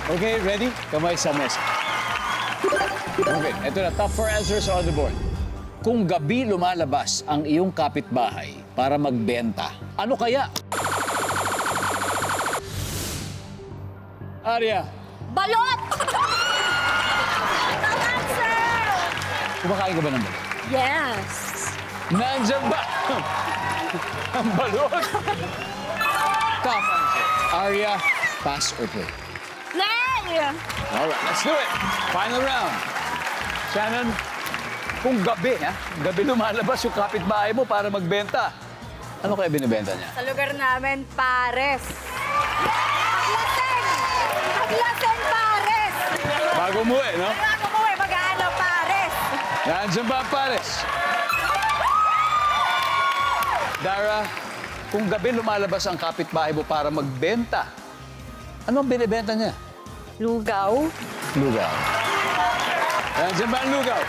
Okay, ready? Kamay sa mesa. Okay, ito na. Top 4 answers on the board. Kung gabi lumalabas ang iyong kapitbahay para magbenta, ano kaya? Arya, Balot! Top answer! kumakain ka ba ng balot? Yes. Nandiyan ba? Ang balot? Top answer. Arya, pass or play? Play! All right, let's do it. Final round. Shannon, kung gabi lumalabas yung kapitbahay mo para magbenta, ano kaya binibenta niya? Sa lugar namin, pares. Paglaseng! Paglaseng, pares! Bago umuwi, no? Bago mo mag-ano, pares. Nandiyan ba ang pares? Dara, kung gabi lumalabas ang kapitbahay mo para magbenta, ano ang binibenta niya? Lugaw. Lugaw. Nandiyan ba ang lugaw?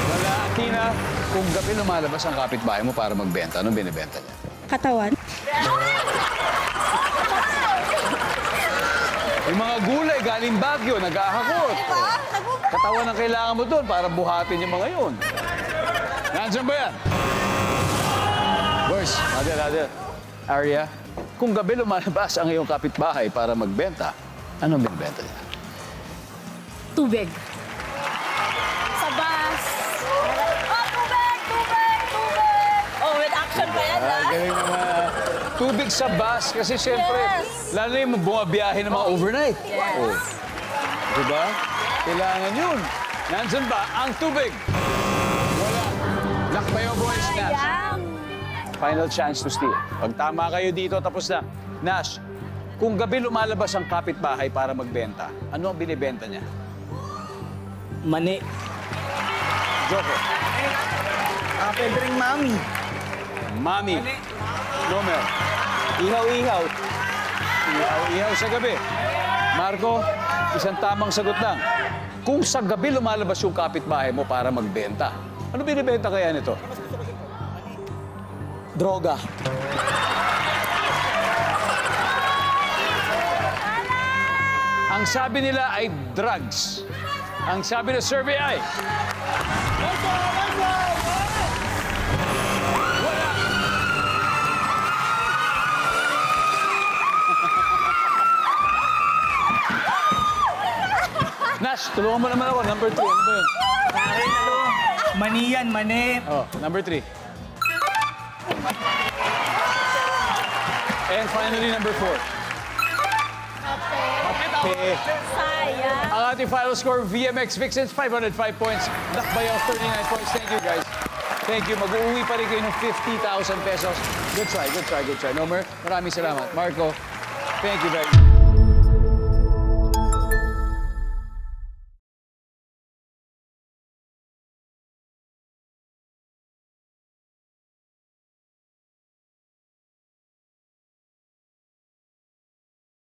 Wala, Tina. Kung gabi lumalabas ang kapitbahay mo para magbenta, anong binibenta niya? Katawan. Yung mga gulay galing Baguio, nag-ahakot. Katawan ang kailangan mo doon para buhatin yung mga yun. Nandiyan ba yan? Boys, Adel. Arya, kung gabi lumalabas ang iyong kapitbahay para magbenta, anong binibenta niya? Tubig. Sa bus. Oh, tubig! Tubig! Tubig! Oh, with action pa yan, ah. Galing naman. Tubig sa bus kasi siyempre, Yes. lalo yung bumabiyahe ng mga overnight. Yes. Oh. Diba? Kailangan yun. Nandyan ba ang tubig? Wala. Lakbayo, boys. Nash. Sayang. Final chance to steal. Pag tama kayo dito, tapos na. Nash, kung gabi lumalabas ang kapitbahay para magbenta, ano ang binibenta niya? Mani. Joko. Pedring mami. Mami. Nomel. Ihaw-ihaw. Ihaw sa gabi. Marco, isang tamang sagot lang. Kung sa gabi lumalabas yung kapitbahay mo para magbenta, ano binibenta kaya nito? Droga. Ang sabi nila ay drugs. Ang sabi ng survey ay... Wala. Nash, tulungan mo naman ako. Number 3. Ano ba yun? Akin, ano? Mani yan, mani. Oh, number 3. And finally, number 4. Okay. Sayang. Ang ating final score, VMX Vixens, 505 points. Lakbayaw, 39 points. Thank you, guys. Thank you. Mag-uwi pa rin kayo ng 50,000 pesos. Good try, good try, good try. Nomer, maraming salamat. Marco, thank you very much.